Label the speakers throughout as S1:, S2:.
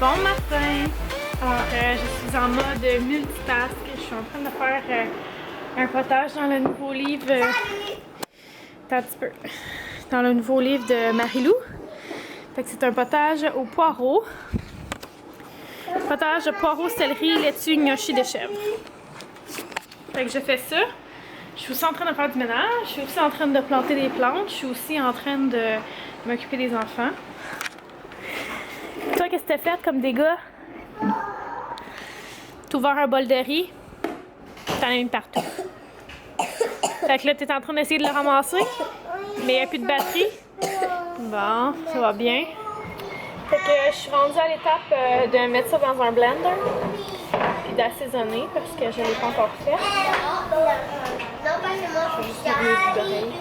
S1: Bon matin! Alors, je suis en mode multitask. Je suis en train de faire un potage dans le nouveau livre. Attends un petit peu. Dans le nouveau livre de Marie-Lou. Fait que c'est un potage au poireau. Potage de poireau, céleri, laitue, gnocchi de chèvre. Fait que je fais ça. Je suis aussi en train de faire du ménage. Je suis aussi en train de planter des plantes. Je suis aussi en train de m'occuper des enfants. Toi, qu'est-ce que t'as fait comme dégâts? T'as ouvert un bol de riz. T'en as mis partout. Fait que là, t'es en train d'essayer de le ramasser. Mais il n'y a plus de batterie. Bon, ça va bien. Fait que je suis rendue à l'étape de mettre ça dans un blender. Puis d'assaisonner parce que je ne l'ai pas encore fait. Je vais juste faire mes bouts d'oreilles.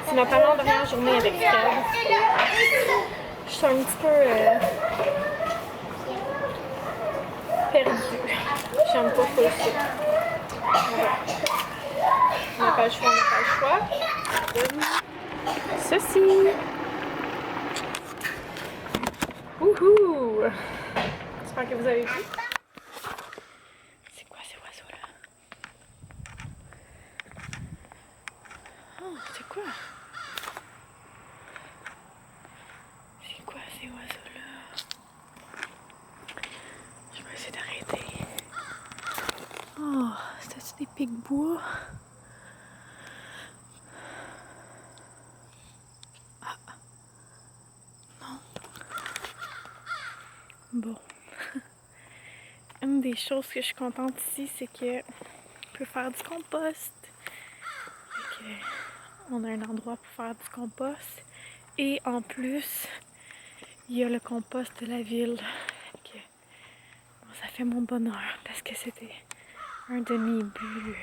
S1: C'est ma dernière journée avec Fred. Je suis un petit peu perdue. J'aime pas trop ça. Voilà. On n'a pas le choix, on n'a pas le choix. Ceci. Wouhou! J'espère que vous avez vu. C'est quoi ces oiseaux-là? Oh, c'est quoi? C'est quoi ces oiseaux-là? Je vais essayer d'arrêter. Oh, c'est-tu des pics-bois? Ah. Non. Bon. Une des choses que je suis contente ici, c'est que on peut faire du compost. On a un endroit pour faire du compost. Et en plus, il y a le compost de la ville. Bon, ça fait mon bonheur parce que c'était un de mes buts,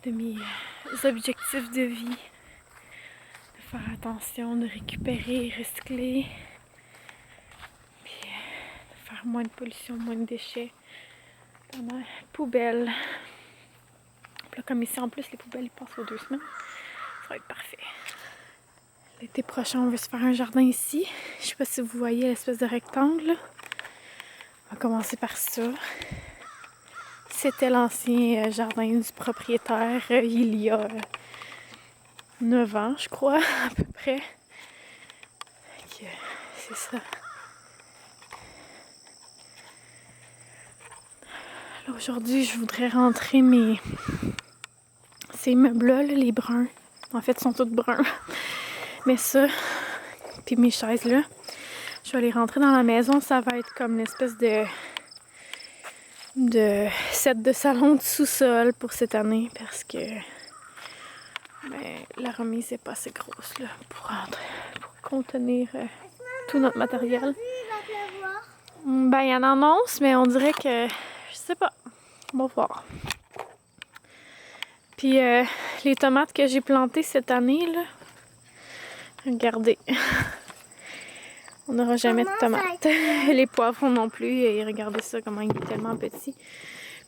S1: de mes objectifs de vie. De faire attention, de récupérer, recycler. Puis de faire moins de pollution, moins de déchets. Dans la poubelle. Là, comme ici, en plus, les poubelles ils passent aux 2 semaines. Ça va être parfait. L'été prochain, on veut se faire un jardin ici. Je sais pas si vous voyez l'espèce de rectangle. Là. On va commencer par ça. C'était l'ancien jardin du propriétaire il y a 9 ans, je crois, à peu près. C'est ça. Là, aujourd'hui, je voudrais rentrer ces meubles-là, les bruns. En fait, ils sont tous bruns. Mais ça, puis mes chaises là, je vais les rentrer dans la maison. Ça va être comme une espèce de set de salon de sous-sol pour cette année parce que la remise n'est pas assez grosse là, pour contenir tout notre matériel. Ben, il y en annonce, mais on dirait que je sais pas. On va voir. Puis les tomates que j'ai plantées cette année là, regardez. On n'aura jamais de tomates. Les poivrons non plus. Et regardez ça, comment il est tellement petit.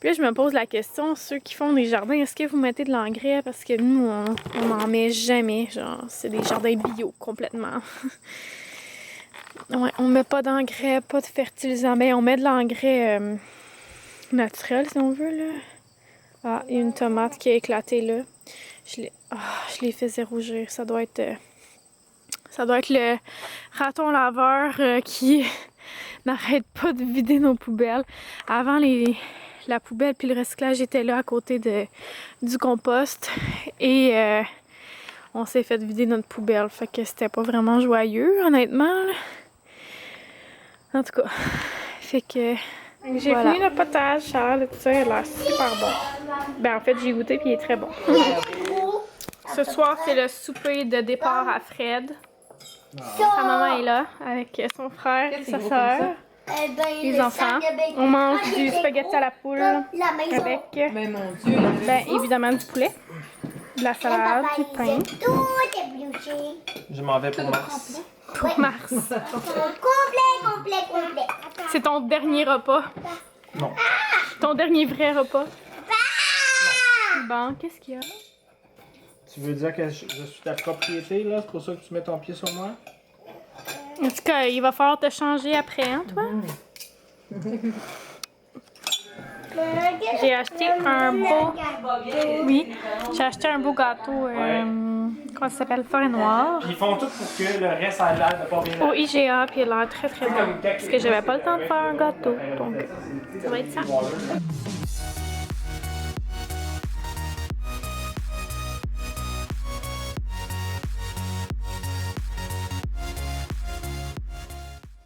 S1: Puis là, je me pose la question, ceux qui font des jardins, est-ce que vous mettez de l'engrais? Parce que nous, on n'en met jamais. Genre, c'est des jardins bio, complètement. Ouais, on met pas d'engrais, pas de fertilisant. Ben, on met de l'engrais naturel, si on veut, là. Ah, il y a une tomate qui a éclaté, là. Je l'ai fait rougir. Ça doit être le raton laveur qui n'arrête pas de vider nos poubelles. Avant, la poubelle puis le recyclage était là à côté du compost. Et on s'est fait vider notre poubelle. Fait que c'était pas vraiment joyeux, honnêtement. Là. En tout cas, fait que j'ai fini le potage. Ça tout ça, il a l'air super bon. Ben en fait, j'ai goûté puis il est très bon. Ce soir, c'est le souper de départ à Fred. Sa maman est là avec son frère et sa soeur. Les enfants. On mange du spaghetti à la poule avec évidemment du poulet, de la salade, du pain.
S2: Je m'en vais pour Mars.
S1: Pour Mars.
S3: Complet.
S1: C'est ton dernier repas.
S2: Non.
S1: Ton dernier vrai repas. Bon, qu'est-ce qu'il y a?
S2: Tu veux dire que je suis ta propriété, là? C'est pour ça que tu mets ton pied sur moi?
S1: En tout cas, il va falloir te changer après, hein, toi? J'ai acheté un beau... Oui, j'ai acheté un beau gâteau, comment ça s'appelle? Forêt Noire.
S2: Puis ils font tout pour que le reste a l'air de pas bien.
S1: Au IGA, puis il a l'air très très bon. Parce que j'avais pas le temps de faire un gâteau, donc ça va être ça.